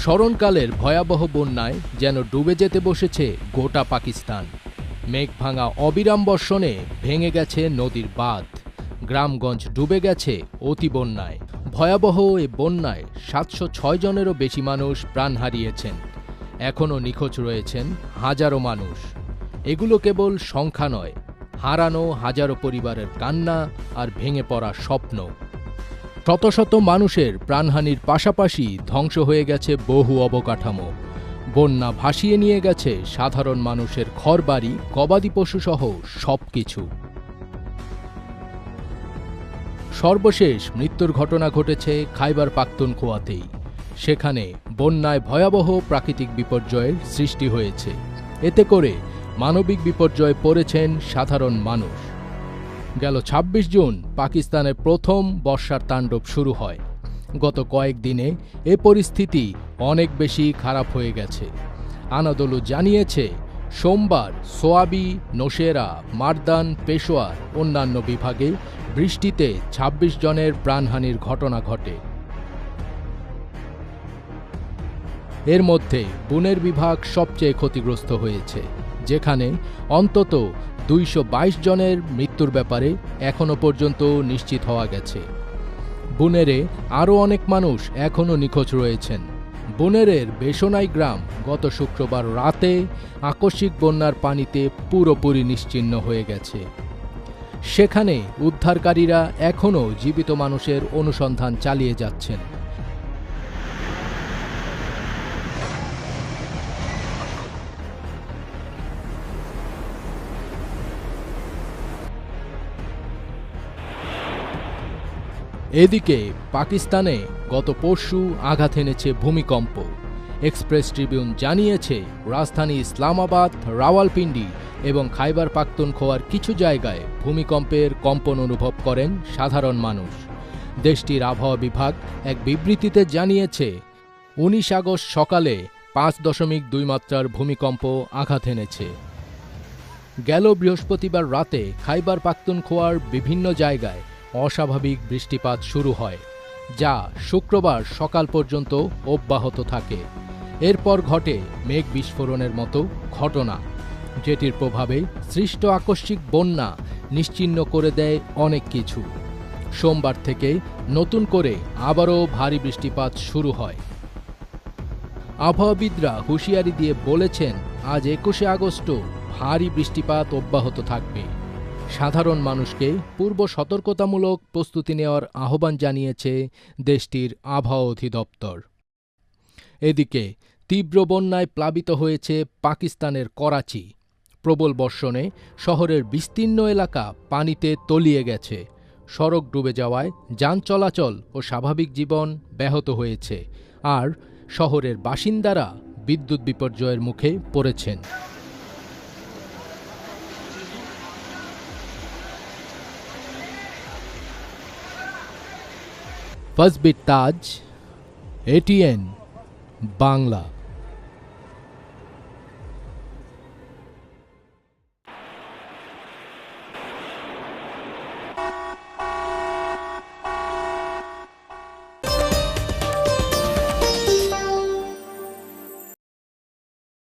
স্মরণকালের ভয়াবহ বন্যায় যেন ডুবে যেতে বসেছে গোটা পাকিস্তান। মেঘ ভাঙা অবিরাম বর্ষণে ভেঙে গেছে নদীর বাঁধ, গ্রামগঞ্জ ডুবে গেছে অতি বন্যায়। ভয়াবহ এ বন্যায় ৭০৬ জনেরও বেশি মানুষ প্রাণ হারিয়েছেন। এখনও নিখোঁজ রয়েছেন হাজারো মানুষ। এগুলো কেবল সংখ্যা নয়, হারানো হাজারো পরিবারের কান্না আর ভেঙে পড়া স্বপ্ন। শত শত মানুষের প্রাণহানির পাশাপাশি ধ্বংস হয়ে গেছে বহু অবকাঠামো। বন্যা ভাসিয়ে নিয়ে গেছে সাধারণ মানুষের ঘরবাড়ি, গবাদি পশুসহ সবকিছু। সর্বশেষ মৃত্যুর ঘটনা ঘটেছে খাইবার পাখতুনখোয়াতেই। সেখানে বন্যায় ভয়াবহ প্রাকৃতিক বিপর্যয়ের সৃষ্টি হয়েছে। এতে করে মানবিক বিপর্যয়ে পড়েছেন সাধারণ মানুষ। গেল ২৬ জুন পাকিস্তানের প্রথম বর্ষার তাণ্ডব শুরু হয়। গত কয়েকদিনে এ পরিস্থিতি অনেক বেশি খারাপ হয়ে গেছে। আনাদোলু জানিয়েছে, সোমবার সোয়াবি, নোশেরা, মারদান, পেশোয়ার অন্যান্য বিভাগে বৃষ্টিতে ২৬ জনের প্রাণহানির ঘটনা ঘটে। এর মধ্যে বুনের বিভাগ সবচেয়ে ক্ষতিগ্রস্ত হয়েছে, যেখানে অন্তত ২২২ জনের মৃত্যুর ব্যাপারে এখনও পর্যন্ত নিশ্চিত হওয়া গেছে। বুনেরে আরও অনেক মানুষ এখনও নিখোঁজ রয়েছেন। বুনেরের বেসনাই গ্রাম গত শুক্রবার রাতে আকস্মিক বন্যার পানিতে পুরোপুরি নিশ্চিহ্ন হয়ে গেছে। সেখানে উদ্ধারকারীরা এখনও জীবিত মানুষের অনুসন্ধান চালিয়ে যাচ্ছেন। এদিকে পাকিস্তানে গত পরশু আঘাত এনেছে ভূমিকম্প। এক্সপ্রেস ট্রিবিউন জানিয়েছে, রাজধানী ইসলামাবাদ, রাওয়ালপিন্ডি এবং খাইবার পাখতুনখোয়ার কিছু জায়গায় ভূমিকম্পের কম্পন অনুভব করেন সাধারণ মানুষ। দেশটির আবহাওয়া বিভাগ এক বিবৃতিতে জানিয়েছে, ১৯ আগস্ট সকালে ৫.২ মাত্রার ভূমিকম্প আঘাত এনেছে। গেল বৃহস্পতিবার রাতে খাইবার পাখতুনখোয়ার বিভিন্ন জায়গায় অস্বাভাবিক বৃষ্টিপাত শুরু হয়, যা শুক্রবার সকাল পর্যন্ত অব্যাহত থাকে। এরপর ঘটে মেঘ বিস্ফোরণের মতো ঘটনা, যেটির প্রভাবে সৃষ্ট আকস্মিক বন্যা নিশ্চিহ্ন করে দেয় অনেক কিছু। সোমবার থেকে নতুন করে আবারও ভারী বৃষ্টিপাত শুরু হয়। আবহাওয়াবিদরা হুঁশিয়ারি দিয়ে বলেছেন, আজ ২১শে আগস্টও ভারী বৃষ্টিপাত অব্যাহত থাকবে। সাধারণ মানুষকে পূর্ব সতর্কতামূলক প্রস্তুতি নেওয়ার আহ্বান জানিয়েছে দেশটির আবহাওয়া অধিদপ্তর। এদিকে তীব্র বন্যায় প্লাবিত হয়েছে পাকিস্তানের করাচি। প্রবল বর্ষণে শহরের বিস্তীর্ণ এলাকা পানিতে তলিয়ে গেছে। সড়ক ডুবে যাওয়ায় যান চলাচল ও স্বাভাবিক জীবন ব্যাহত হয়েছে, আর শহরের বাসিন্দারা বিদ্যুৎ বিপর্যয়ের মুখে পড়েছেন। ফাজবির তাজ, এটিএন বাংলা।